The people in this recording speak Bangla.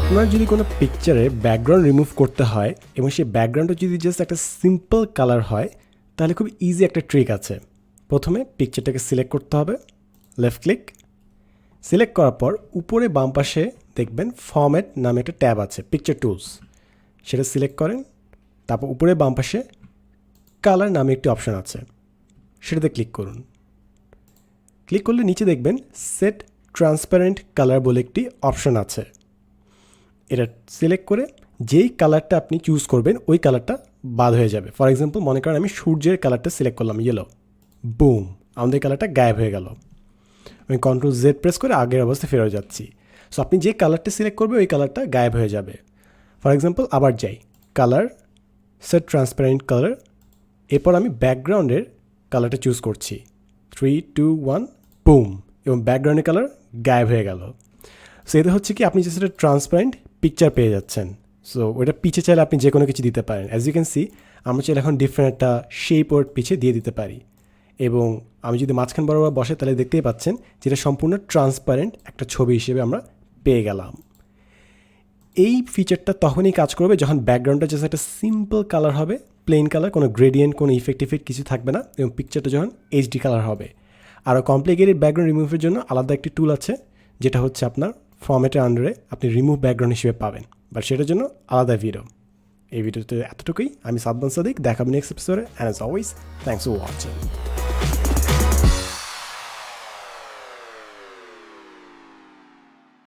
আপনার যদি কোনো পিকচারে ব্যাকগ্রাউন্ড রিমুভ করতে হয় এবং সেই ব্যাকগ্রাউন্ডটা যদি জাস্ট একটা সিম্পল কালার হয় তাহলে খুব ইজি একটা ট্রিক আছে। প্রথমে পিকচারটাকে সিলেক্ট করতে হবে, লেফট ক্লিক। সিলেক্ট করার পর উপরে বাম পাশে দেখবেন ফরম্যাট নামে একটা ট্যাব আছে, পিকচার টুলস, সেটা সিলেক্ট করেন। তারপর উপরে বাম পাশে কালার নামে একটি অপশান আছে, সেটাতে ক্লিক করুন। ক্লিক করলে নিচে দেখবেন সেট ট্রান্সপারেন্ট কালার বলে একটি অপশান আছে। এটা সিলেক্ট করে যেই কালারটা আপনি চুজ করবেন ওই কালারটা বাদ হয়ে যাবে। ফর এক্সাম্পল মনে করেন আমি সূর্যের কালারটা সিলেক্ট করলাম ইয়েলো, বুম, আমাদের কালারটা গায়েব হয়ে গেল। আমি কন্ট্রোল জেড প্রেস করে আগের অবস্থায় ফেরত যাচ্ছি। সো আপনি যে কালারটা সিলেক্ট করবে ওই কালারটা গায়েব হয়ে যাবে। ফর এক্সাম্পল আবার যাই, কালার, সেট ট্রান্সপারেন্ট কালার, এরপর আমি ব্যাকগ্রাউন্ডের কালারটা চুজ করছি, 3, 2, 1, বুম, এবং ব্যাকগ্রাউন্ডের কালার গায়েব হয়ে গেল। সো এতে হচ্ছে কি আপনি জাস্ট একটা ট্রান্সপারেন্ট পিকচার পেয়ে যাচ্ছেন। সো ওইটা পিছে চাইলে আপনি যে কোনো কিছু দিতে পারেন। অ্যাজ ইউ ক্যান সি আমরা চাইলে এখন ডিফারেন্ট একটা শেপ ওর পিছে দিয়ে দিতে পারি, এবং আমি যদি মাঝখান বরাবর বসে তাহলে দেখতেই পাচ্ছেন যেটা সম্পূর্ণ ট্রান্সপারেন্ট একটা ছবি হিসেবে আমরা পেয়ে গেলাম। এই ফিচারটা তখনই কাজ করবে যখন ব্যাকগ্রাউন্ডটা জাস্ট একটা সিম্পল কালার হবে, প্লেন কালার, কোনো গ্রেডিয়েন্ট, কোনো ইফেক্ট কিছু থাকবে না, এবং পিকচারটা যখন এইচডি কালার হবে। আরও কমপ্লিকেটেড ব্যাকগ্রাউন্ড রিমুভের জন্য আলাদা একটি টুল আছে, যেটা হচ্ছে আপনার ফরম্যাটের আন্ডারে আপনি রিমুভ ব্যাকগ্রাউন্ড হিসেবে পাবেন, বাট সেটার জন্য আলাদা ভিডিও। এই ভিডিওতে এতটুকুই। আমি সাদমান সাদিক, দেখাবেন নেক্সট এপিসোডে, and as always thanks for watching.